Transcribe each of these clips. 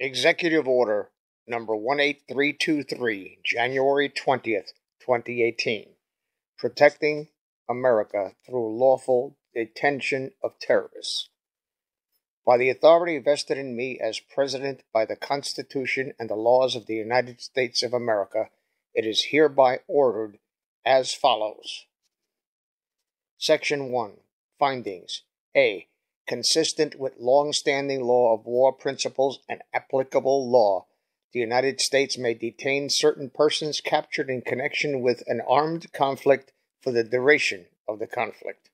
Executive Order Number 18323, January 20th, 2018, Protecting America Through Lawful Detention of Terrorists. By the authority vested in me as President by the Constitution and the laws of the United States of America, it is hereby ordered as follows. Section 1. Findings. A. Consistent with long-standing law of war principles and applicable law, the United States may detain certain persons captured in connection with an armed conflict for the duration of the conflict.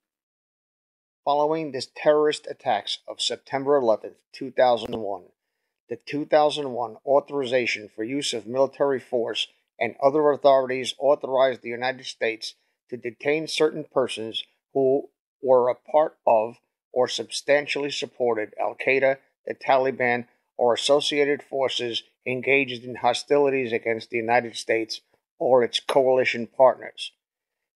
Following the terrorist attacks of September 11, 2001, the 2001 Authorization for Use of Military Force and other authorities authorized the United States to detain certain persons who were a part of or substantially supported Al-Qaeda, the Taliban, or associated forces engaged in hostilities against the United States or its coalition partners.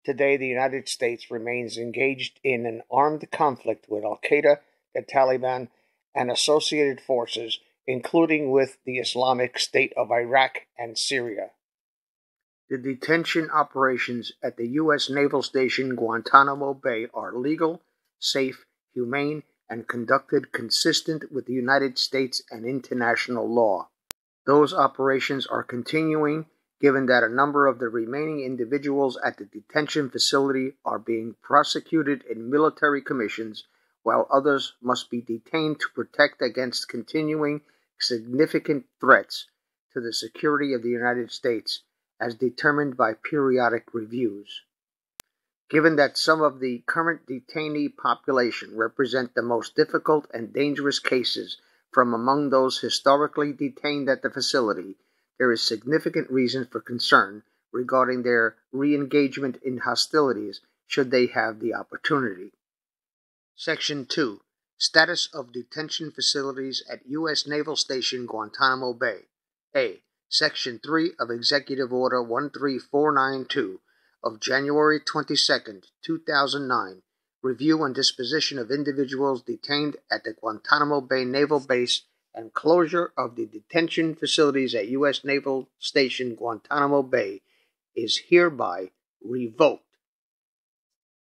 Today, the United States remains engaged in an armed conflict with Al-Qaeda, the Taliban, and associated forces, including with the Islamic State of Iraq and Syria. The detention operations at the U.S. Naval Station Guantanamo Bay are legal, safe, humane, and conducted consistent with the United States and international law. Those operations are continuing, given that a number of the remaining individuals at the detention facility are being prosecuted in military commissions, while others must be detained to protect against continuing significant threats to the security of the United States, as determined by periodic reviews. Given that some of the current detainee population represent the most difficult and dangerous cases from among those historically detained at the facility, there is significant reason for concern regarding their re-engagement in hostilities should they have the opportunity. Section 2. Status of detention facilities at U.S. Naval Station Guantanamo Bay. A. Section 3 of Executive Order 13492 of January 22, 2009, review and disposition of individuals detained at the Guantanamo Bay Naval Base and closure of the detention facilities at U.S. Naval Station Guantanamo Bay is hereby revoked.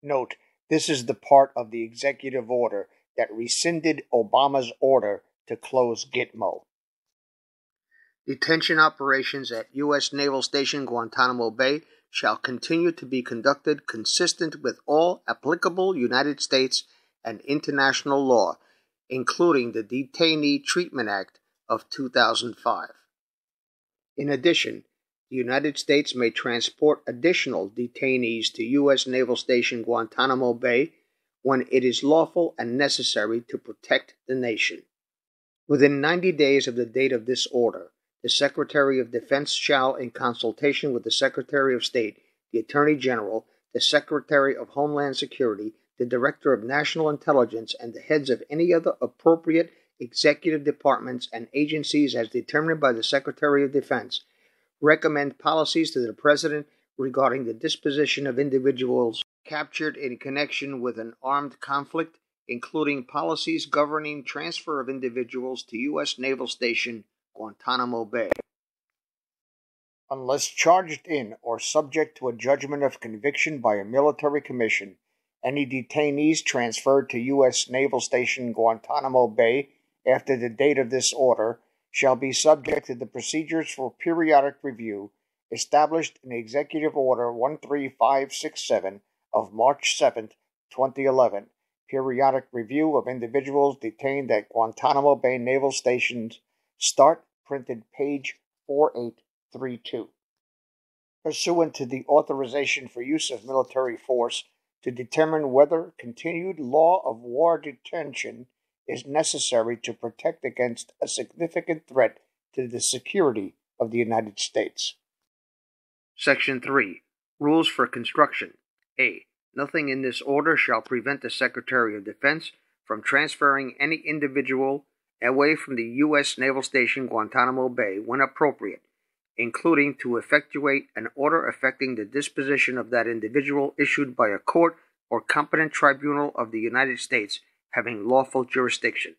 Note, this is the part of the executive order that rescinded Obama's order to close Gitmo. Detention operations at U.S. Naval Station Guantanamo Bay shall continue to be conducted consistent with all applicable United States and international law, including the Detainee Treatment Act of 2005. In addition, the United States may transport additional detainees to U.S. Naval Station Guantanamo Bay when it is lawful and necessary to protect the nation. Within 90 days of the date of this order, the Secretary of Defense shall, in consultation with the Secretary of State, the Attorney General, the Secretary of Homeland Security, the Director of National Intelligence, and the heads of any other appropriate executive departments and agencies as determined by the Secretary of Defense, recommend policies to the President regarding the disposition of individuals captured in connection with an armed conflict, including policies governing transfer of individuals to U.S. Naval Station Guantanamo Bay. Unless charged in or subject to a judgment of conviction by a military commission, any detainees transferred to U.S. Naval Station Guantanamo Bay after the date of this order shall be subject to the procedures for periodic review established in Executive Order 13567 of March 7, 2011, periodic review of individuals detained at Guantanamo Bay Naval Stations, start printed page 4832. Pursuant to the Authorization for Use of Military Force, to determine whether continued law of war detention is necessary to protect against a significant threat to the security of the United States. Section 3. Rules for Construction. A. Nothing in this order shall prevent the Secretary of Defense from transferring any individual away from the U.S. Naval Station Guantanamo Bay when appropriate, including to effectuate an order affecting the disposition of that individual issued by a court or competent tribunal of the United States having lawful jurisdiction.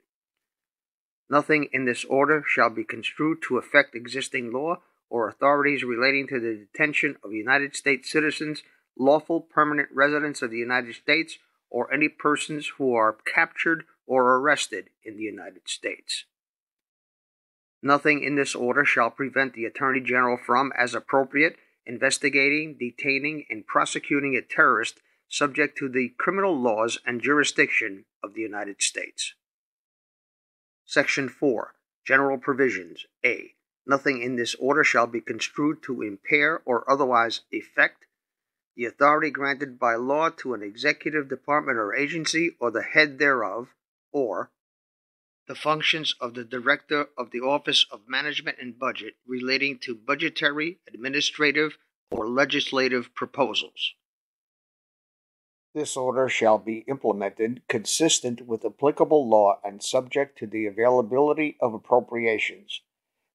Nothing in this order shall be construed to affect existing law or authorities relating to the detention of United States citizens, lawful permanent residents of the United States, or any persons who are captured or arrested in the United States. Nothing in this order shall prevent the Attorney General from, as appropriate, investigating, detaining, and prosecuting a terrorist subject to the criminal laws and jurisdiction of the United States. Section 4. General Provisions. A. Nothing in this order shall be construed to impair or otherwise affect the authority granted by law to an executive department or agency or the head thereof, or the functions of the Director of the Office of Management and Budget relating to budgetary, administrative, or legislative proposals. This order shall be implemented consistent with applicable law and subject to the availability of appropriations.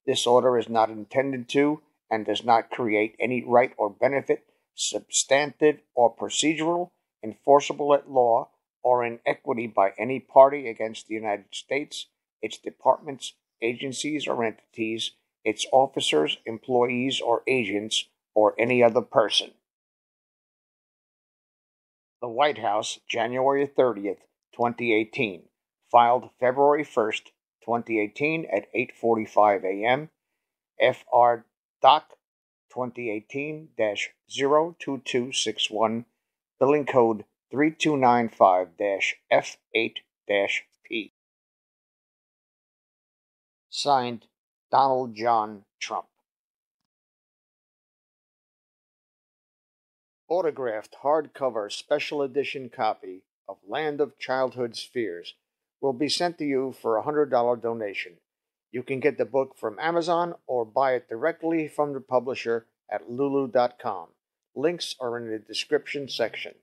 This order is not intended to and does not create any right or benefit, substantive or procedural, enforceable at law, or in equity by any party against the United States, its departments, agencies, or entities, its officers, employees, or agents, or any other person. The White House, January 30th, 2018, filed February 1st, 2018 at 8:45 a.m., FR Doc 2018-02261, billing code 3295-F8-P. Signed, Donald John Trump. Autographed hardcover special edition copy of Land of Childhood's Fears will be sent to you for a $100 donation. You can get the book from Amazon or buy it directly from the publisher at lulu.com. Links are in the description section.